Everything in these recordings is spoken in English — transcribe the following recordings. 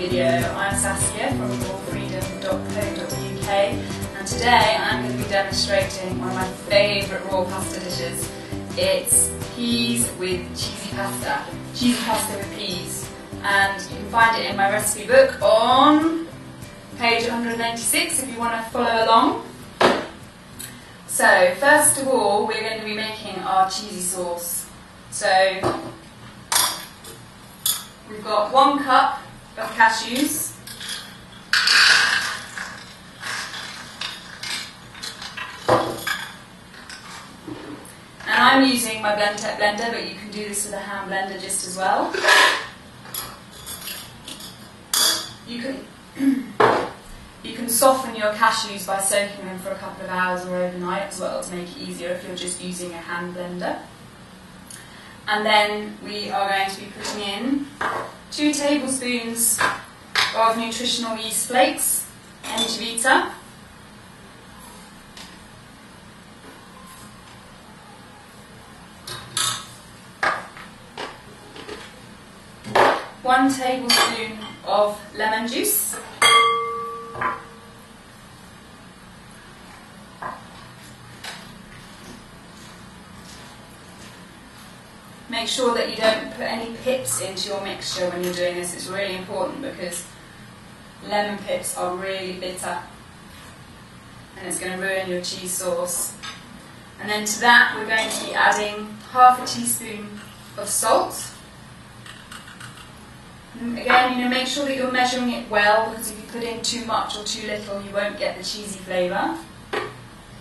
video. I'm Saskia from rawfreedom.co.uk and today I'm going to be demonstrating one of my favourite raw pasta dishes. It's peas with cheesy pasta with peas, and you can find it in my recipe book on page 196 if you want to follow along. So first of all we're going to be making our cheesy sauce. So we've got 1 cup of cashews, and I'm using my Blendtec blender, but you can do this with a hand blender just as well. You can soften your cashews by soaking them for a couple of hours or overnight as well to make it easier if you're just using a hand blender. And then we are going to be putting in 2 tablespoons of nutritional yeast flakes, Vita. 1 tablespoon of lemon juice. Make sure that you don't put any pips into your mixture when you're doing this. It's really important because lemon pips are really bitter and it's going to ruin your cheese sauce. And then to that we're going to be adding half a teaspoon of salt. And again, make sure that you're measuring it well, because if you put in too much or too little you won't get the cheesy flavour.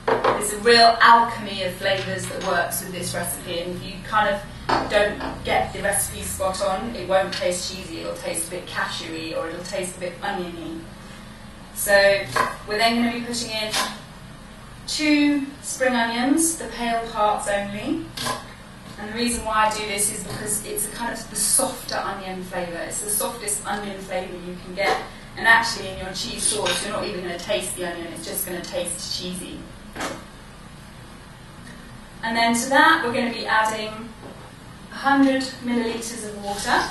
There's a real alchemy of flavours that works with this recipe, and if you kind of don't get the recipe spot on, it won't taste cheesy, it'll taste a bit cashewy or it'll taste a bit oniony. So we're then going to be putting in 2 spring onions, the pale parts only. And the reason why I do this is because it's a kind of the softer onion flavour. It's the softest onion flavour you can get, and actually in your cheese sauce you're not even going to taste the onion, it's just going to taste cheesy. And then to that we're going to be adding 100 millilitres of water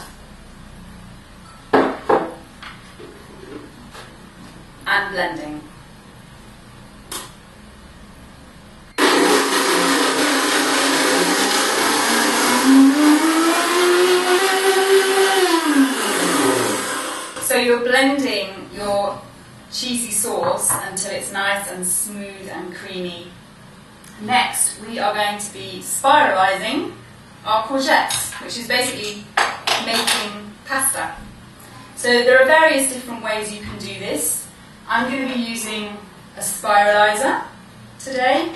and blending. So you're blending your cheesy sauce until it's nice and smooth and creamy. Next, we are going to be spiralising our courgettes, which is basically making pasta. So there are various different ways you can do this. I'm going to be using a spiraliser today,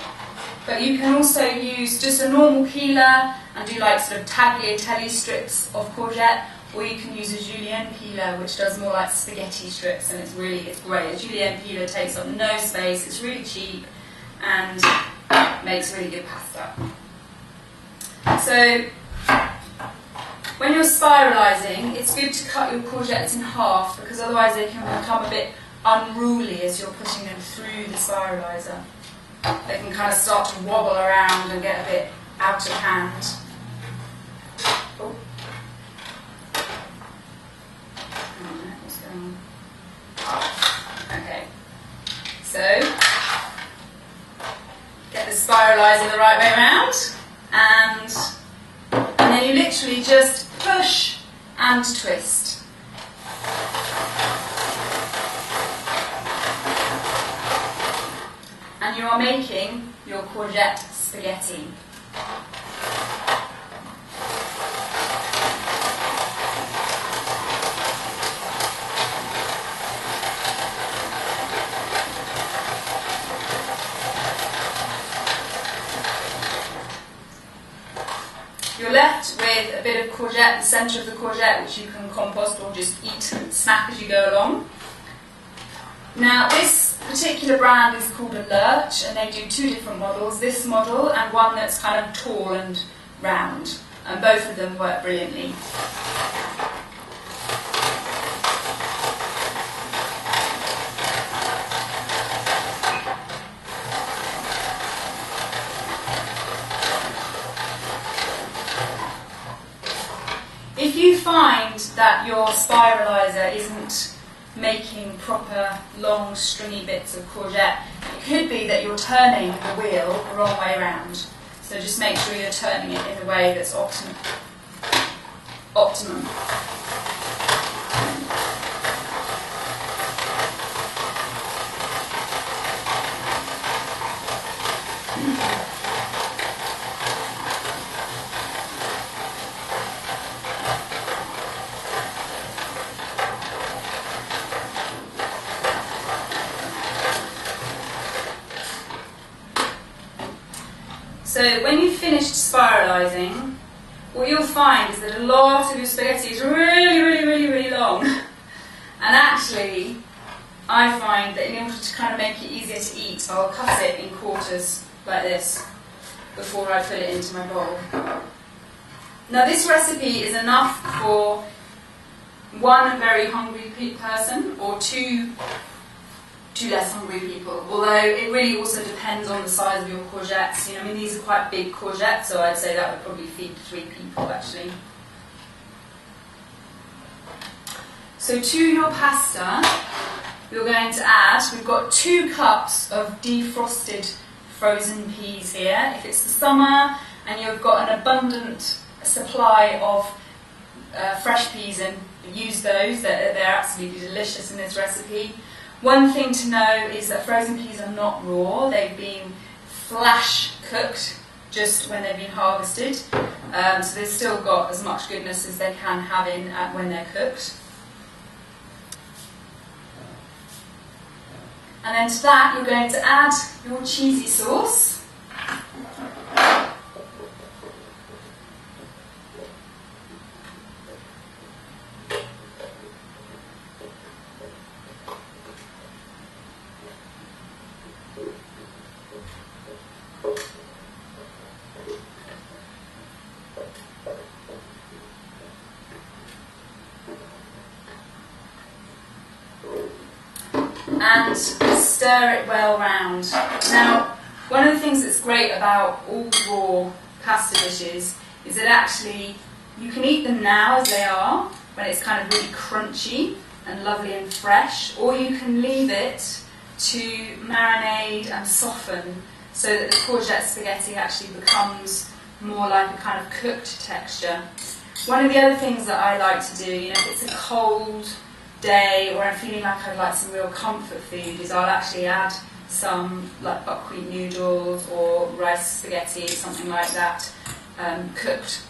but you can also use just a normal peeler and do like sort of tagliatelle strips of courgette, or you can use a julienne peeler, which does more like spaghetti strips, and it's great. A julienne peeler takes up no space, it's really cheap, and makes really good pasta. So when you're spiralising, it's good to cut your courgettes in half, because otherwise they can become a bit unruly as you're putting them through the spiraliser. They can kind of start to wobble around and get a bit out of hand. Oh. What's going on? Oh. Okay. So get the spiraliser the right way around, and then you literally just push and twist. And you are making your courgette spaghetti. You're left with a bit of courgette, the centre of the courgette, which you can compost or just eat, snap as you go along. Now this particular brand is called a Lurch, and they do 2 different models, this model and one that's kind of tall and round, and both of them work brilliantly. If you find that your spiralizer isn't making proper long stringy bits of courgette. It could be that you're turning the wheel the wrong way around. So just make sure you're turning it in a way that's optimum. So when you've finished spiralising, what you'll find is that a lot of your spaghetti is really long. And actually, I find that in order to kind of make it easier to eat, I'll cut it in quarters like this before I put it into my bowl. Now this recipe is enough for one very hungry person or two less hungry people, although it really also depends on the size of your courgettes. You know, I mean, these are quite big courgettes, so I'd say that would probably feed 3 people actually. So to your pasta, we're going to add, we've got 2 cups of defrosted frozen peas here. If it's the summer and you've got an abundant supply of fresh peas, and use those, they're absolutely delicious in this recipe. One thing to know is that frozen peas are not raw, they've been flash cooked just when they've been harvested, so they've still got as much goodness as they can have in when they're cooked. And then to that you're going to add your cheesy sauce. And stir it well round. Now, one of the things that's great about all raw pasta dishes is that actually you can eat them now as they are, when it's kind of really crunchy and lovely and fresh, or you can leave it to marinade and soften so that the courgette spaghetti actually becomes more like a kind of cooked texture. One of the other things that I like to do, you know, if it's a cold day or I'm feeling like I'd like some real comfort food, is I'll actually add some like buckwheat noodles or rice spaghetti, something like that, cooked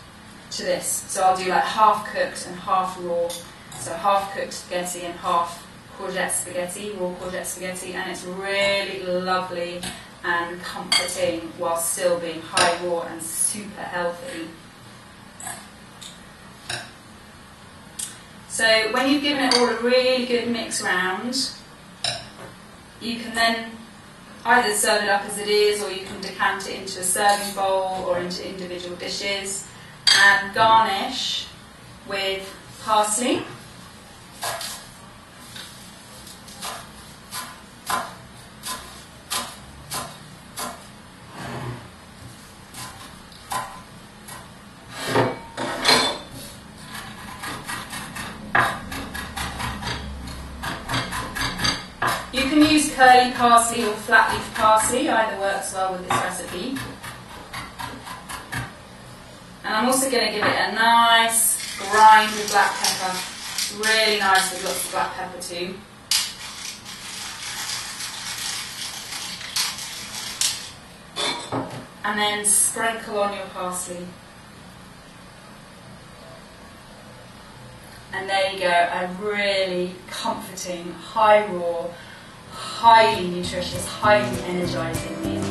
to this. So I'll do like half cooked and half raw. So half cooked spaghetti and half courgette spaghetti, raw courgette spaghetti, and it's really lovely and comforting while still being high raw and super healthy. So when you've given it all a really good mix round, you can then either serve it up as it is, or you can decant it into a serving bowl or into individual dishes, and garnish with parsley. You can use curly parsley or flat leaf parsley, either works well with this recipe. And I'm also going to give it a nice grind with black pepper. Really nice with lots of black pepper too. And then sprinkle on your parsley. And there you go, a really comforting, high raw, highly nutritious, highly energizing meal.